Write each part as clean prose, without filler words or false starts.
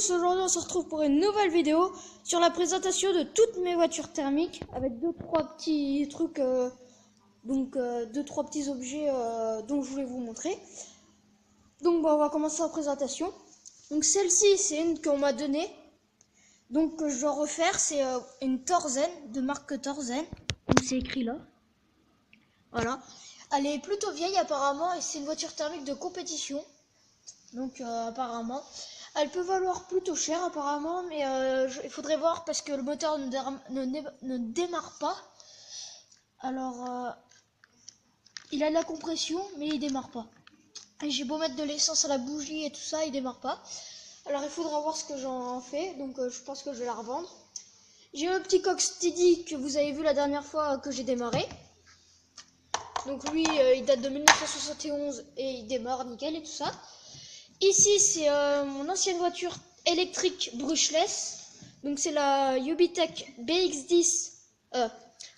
tous, aujourd'hui on se retrouve pour une nouvelle vidéo sur la présentation de toutes mes voitures thermiques avec deux trois petits trucs, deux trois petits objets dont je voulais vous montrer. Donc on va commencer la présentation. Donc celle-ci c'est une qu'on m'a donnée, donc que je dois refaire. C'est une Torsen de marque Torsen, donc c'est écrit là. Voilà, elle est plutôt vieille apparemment et c'est une voiture thermique de compétition. Donc apparemment, elle peut valoir plutôt cher apparemment, mais il faudrait voir parce que le moteur ne démarre pas. Alors, il a de la compression, mais il démarre pas. Et j'ai beau mettre de l'essence à la bougie et tout ça, il démarre pas. Alors il faudra voir ce que j'en fais, donc je pense que je vais la revendre. J'ai un petit coq steady que vous avez vu la dernière fois que j'ai démarré. Donc lui, il date de 1971 et il démarre nickel et tout ça. Ici, c'est mon ancienne voiture électrique brushless. Donc, c'est la Ubitech BX10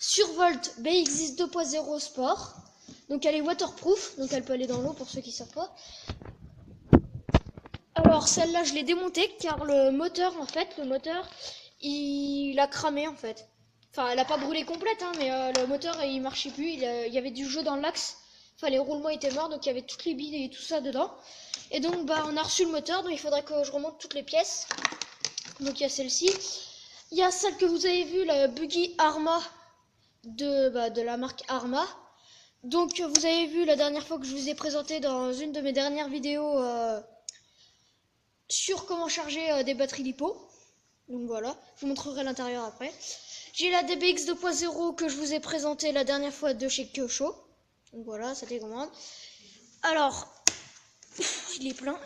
Survolt BX10 2.0 Sport. Donc, elle est waterproof. Donc, elle peut aller dans l'eau pour ceux qui ne savent pas. Alors, celle-là, je l'ai démontée car le moteur, il a cramé en fait. Enfin, elle n'a pas brûlé complète, hein, mais le moteur, il marchait plus. Il y avait du jeu dans l'axe. Enfin, les roulements étaient morts, donc il y avait toutes les billes et tout ça dedans. Et donc, on a reçu le moteur, donc il faudrait que je remonte toutes les pièces. Donc, il y a celle-ci. Il y a celle que vous avez vue, la Buggy Arma de la marque Arma. Donc, vous avez vu la dernière fois que je vous ai présenté dans une de mes dernières vidéos sur comment charger des batteries lipo. Donc, voilà, je vous montrerai l'intérieur après. J'ai la DBX 2.0 que je vous ai présentée la dernière fois de chez Kyosho. Donc, voilà, ça télécommande. Alors, il est plein.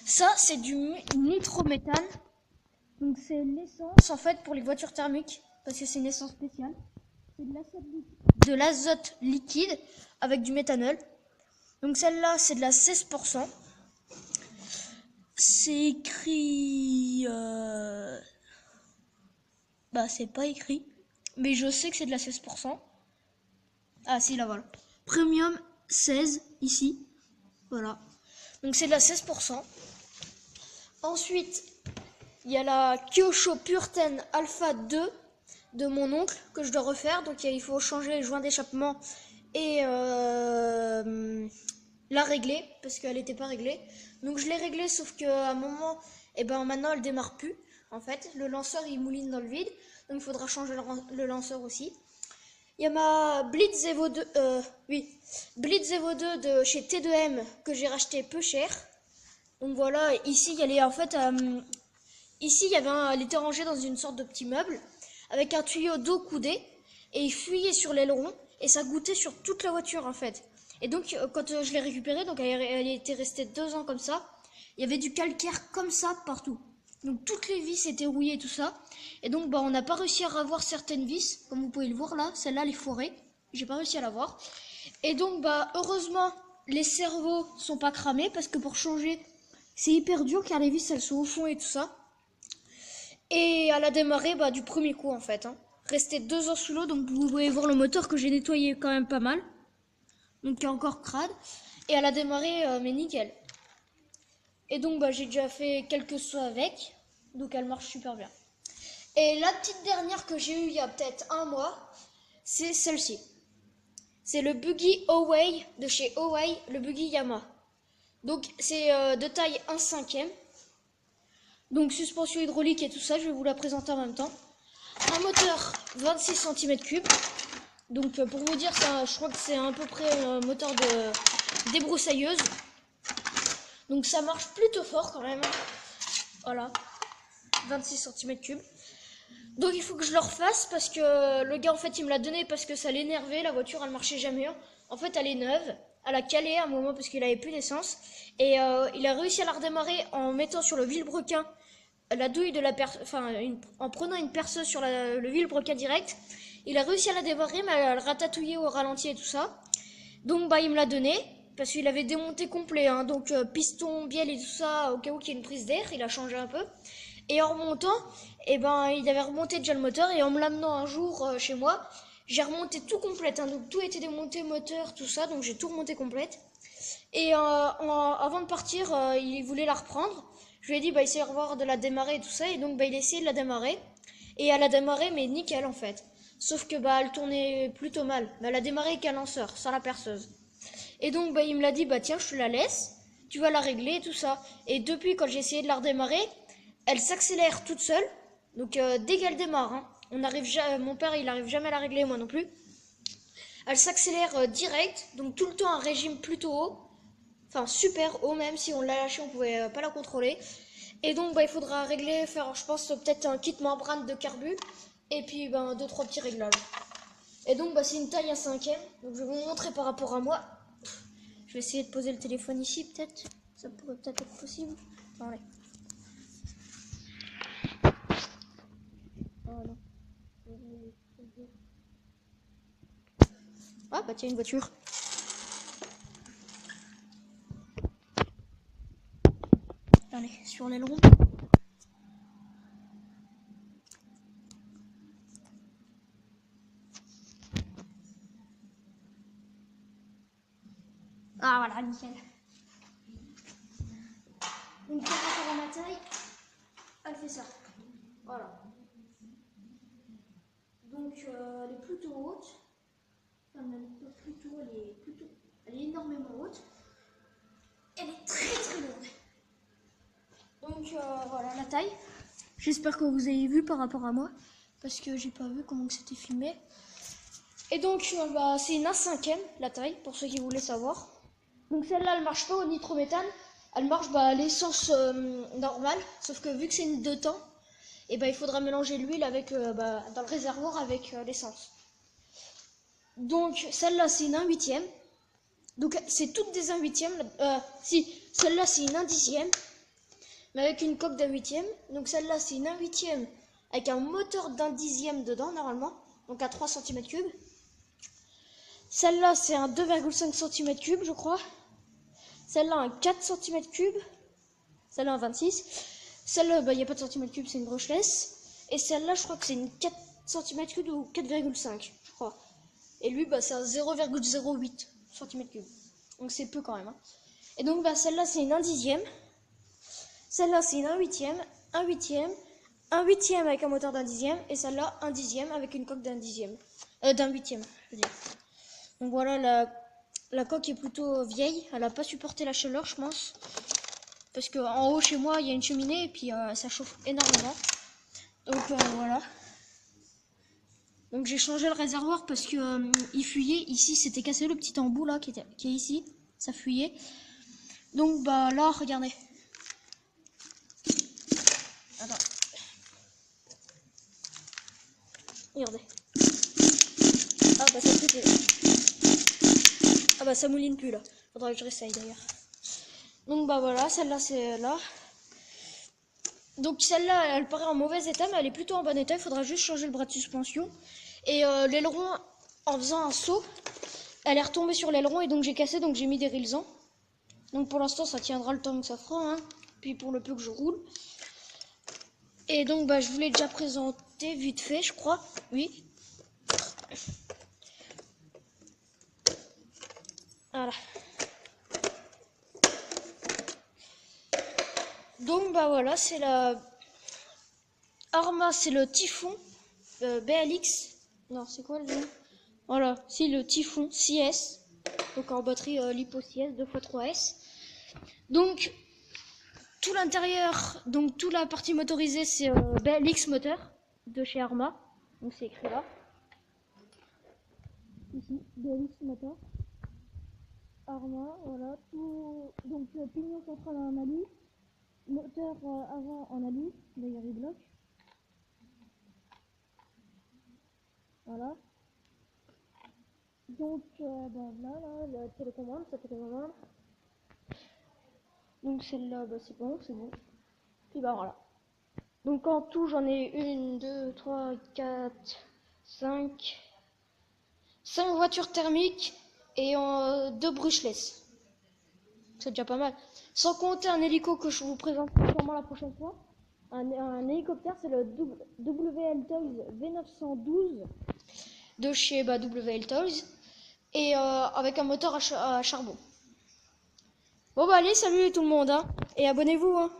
Ça, c'est du nitrométhane. Donc, c'est l'essence en fait pour les voitures thermiques. Parce que c'est une essence spéciale. C'est de l'azote liquide avec du méthanol. Donc, celle-là, c'est de la 16%. C'est écrit. C'est pas écrit. Mais je sais que c'est de la 16%. Ah, si, là, voilà. Premium 16, ici. Voilà. Donc c'est de la 16%. Ensuite, il y a la Kyosho Pure10 Alpha 2 de mon oncle que je dois refaire. Donc il faut changer les joints d'échappement et la régler parce qu'elle n'était pas réglée. Donc je l'ai réglée sauf qu'à un moment, maintenant elle démarre plus. En fait, le lanceur il mouline dans le vide. Donc il faudra changer le lanceur aussi. Il y a ma Blitz Evo 2, Blitz Evo 2 de chez T2M que j'ai racheté peu cher. Donc voilà, ici elle était rangée dans une sorte de petit meuble avec un tuyau d'eau coudé et il fuyait sur l'aileron et ça goûtait sur toute la voiture en fait. Et donc quand je l'ai récupérée, donc elle était restée 2 ans comme ça, il y avait du calcaire comme ça partout. Donc toutes les vis étaient rouillées et tout ça. Et donc on n'a pas réussi à revoir certaines vis. Comme vous pouvez le voir là, celle-là elle est foirée. J'ai pas réussi à la voir. Et donc heureusement les servos sont pas cramés. Parce que pour changer c'est hyper dur car les vis elles sont au fond et tout ça. Et à la démarrer du premier coup en fait. Resté 2 ans sous l'eau. Donc vous pouvez voir le moteur que j'ai nettoyé quand même pas mal. Donc qui est encore crade. Et à la démarrer mais nickel. Et donc j'ai déjà fait quelques sauts avec, donc elle marche super bien. Et la petite dernière que j'ai eue il y a peut-être un mois, c'est celle-ci. C'est le Buggy Away de chez Away, le Buggy Yamaha. Donc c'est de taille 1/5. Donc suspension hydraulique et tout ça, je vais vous la présenter en même temps. Un moteur 26 cm3. Donc pour vous dire, je crois que c'est à peu près un moteur de débroussailleuse. Donc ça marche plutôt fort quand même. Voilà. 26 cm3. Donc il faut que je le refasse parce que le gars en fait il me l'a donné parce que ça l'énervait. La voiture elle marchait jamais. En fait elle est neuve. Elle a calé à un moment parce qu'il avait plus d'essence. Et il a réussi à la redémarrer en mettant sur le vilebrequin la douille de la en prenant une perceuse sur le vilebrequin direct. Il a réussi à la démarrer mais elle ratatouillait au ralenti et tout ça. Donc il me l'a donné. Parce qu'il avait démonté complet, donc piston, bielle et tout ça, au cas où qu'il y ait une prise d'air, il a changé un peu. Et en remontant, il avait remonté déjà le moteur, et en me l'amenant un jour chez moi, j'ai remonté tout complète, donc tout était démonté, moteur, tout ça, donc j'ai tout remonté complète. Et avant de partir, il voulait la reprendre. Je lui ai dit, bah, essayer de revoir de la démarrer et tout ça. Et donc, bah, il a essayé de la démarrer. Et elle a démarré, mais nickel, en fait. Sauf que, bah, elle tournait plutôt mal. Mais elle a démarré qu'un lanceur, sans la perceuse. Et donc, bah, il me l'a dit, bah, tiens, je te la laisse. Tu vas la régler et tout ça. Et depuis, quand j'ai essayé de la redémarrer, elle s'accélère toute seule. Donc, dès qu'elle démarre, hein, mon père, il arrive jamais à la régler, moi non plus. Elle s'accélère direct. Donc, tout le temps un régime plutôt haut. Enfin, super haut même. Si on l'a lâché, on pouvait pas la contrôler. Et donc, bah, il faudra régler, faire, je pense, peut-être un kit membrane de carbu. Et puis, ben, 2-3 petits réglages. Et donc, bah, c'est une taille 1/5. Donc, je vais vous montrer par rapport à moi. Je vais essayer de poser le téléphone ici, peut-être. Ça pourrait peut-être être possible. Attendez. Voilà. Ah, bah, tiens, une voiture. Allez, sur l'aileron. Ah, voilà, nickel. Donc, par rapport à ma taille, elle fait ça. Voilà. Donc, elle est plutôt haute. Enfin, même pas plutôt, elle est énormément haute. Elle est très très lourde. Donc, voilà la taille. J'espère que vous avez vu par rapport à moi. Parce que j'ai pas vu comment c'était filmé. Et donc, bah, c'est une 1/5, la taille, pour ceux qui voulaient savoir. Donc celle-là, elle marche pas au nitrométhane. Elle marche à l'essence normale. Sauf que vu que c'est une 2 temps, et bah, il faudra mélanger l'huile avec dans le réservoir avec l'essence. Donc celle-là, c'est une 1/8. Donc c'est toutes des 1/8. Si, celle-là, c'est une 1/10. Mais avec une coque d'1/8. Donc celle-là, c'est une 1/8 avec un moteur d'1/10 dedans, normalement. Donc à 3 cm3. Celle-là, c'est un 2,5 cm3, je crois. Celle-là, un 4 cm3. Celle-là, un 26. Celle-là, il n'y a pas de cm3, c'est une brushless. Et celle-là, je crois que c'est une 4 cm3 ou 4,5, je crois. Et lui, c'est un 0,08 cm3. Donc c'est peu quand même. Hein. Et donc, celle-là, c'est une 1/10. Celle-là, c'est une 1/8. 1/8. 1/8 avec un moteur d'1/10. Et celle-là, 1/10 avec une coque d'1/10. D'1/8, je veux dire. Donc voilà, la coque est plutôt vieille. Elle n'a pas supporté la chaleur, je pense. Parce qu'en haut, chez moi, il y a une cheminée et puis ça chauffe énormément. Donc voilà. Donc j'ai changé le réservoir parce que il fuyait. Ici, c'était cassé le petit embout là qui est ici. Ça fuyait. Donc là, regardez. Attends. Regardez. Ah ça fait. Ah ça mouline plus là. Faudrait que je réessaye d'ailleurs. Donc voilà, celle-là c'est là. Donc celle-là, elle paraît en mauvais état, mais elle est plutôt en bon état. Il faudra juste changer le bras de suspension. Et l'aileron, en faisant un saut, elle est retombée sur l'aileron et donc j'ai cassé, donc j'ai mis des rilsans. Donc pour l'instant, ça tiendra le temps que ça fera, hein. Puis pour le peu que je roule. Et donc je vous l'ai déjà présenté vite fait, je crois. Oui. Voilà. Donc voilà, c'est la Arma, c'est le Typhon BLX. Non, c'est quoi le nom? Voilà, c'est le Typhon 6S. Donc en batterie Lipo 6S 2x3S. Donc tout l'intérieur, donc toute la partie motorisée, c'est BLX moteur de chez Arma. Donc c'est écrit là. Ici, BLX moteur. Arma, voilà, tout. Donc pignon central en alu. Moteur avant en alu, d'ailleurs il bloque. Voilà. Donc là, la télécommande, ça télécommande. Donc celle-là, c'est bon, c'est bon. Puis voilà. Donc en tout, j'en ai 1, 2, 3, 4, 5 voitures thermiques et 2 brushless. C'est déjà pas mal. Sans compter un hélico que je vous présente sûrement la prochaine fois. Un hélicoptère, c'est le WL Toys V912 de chez WL Toys. Et avec un moteur à charbon. Bon allez, salut tout le monde, hein, et abonnez-vous, hein.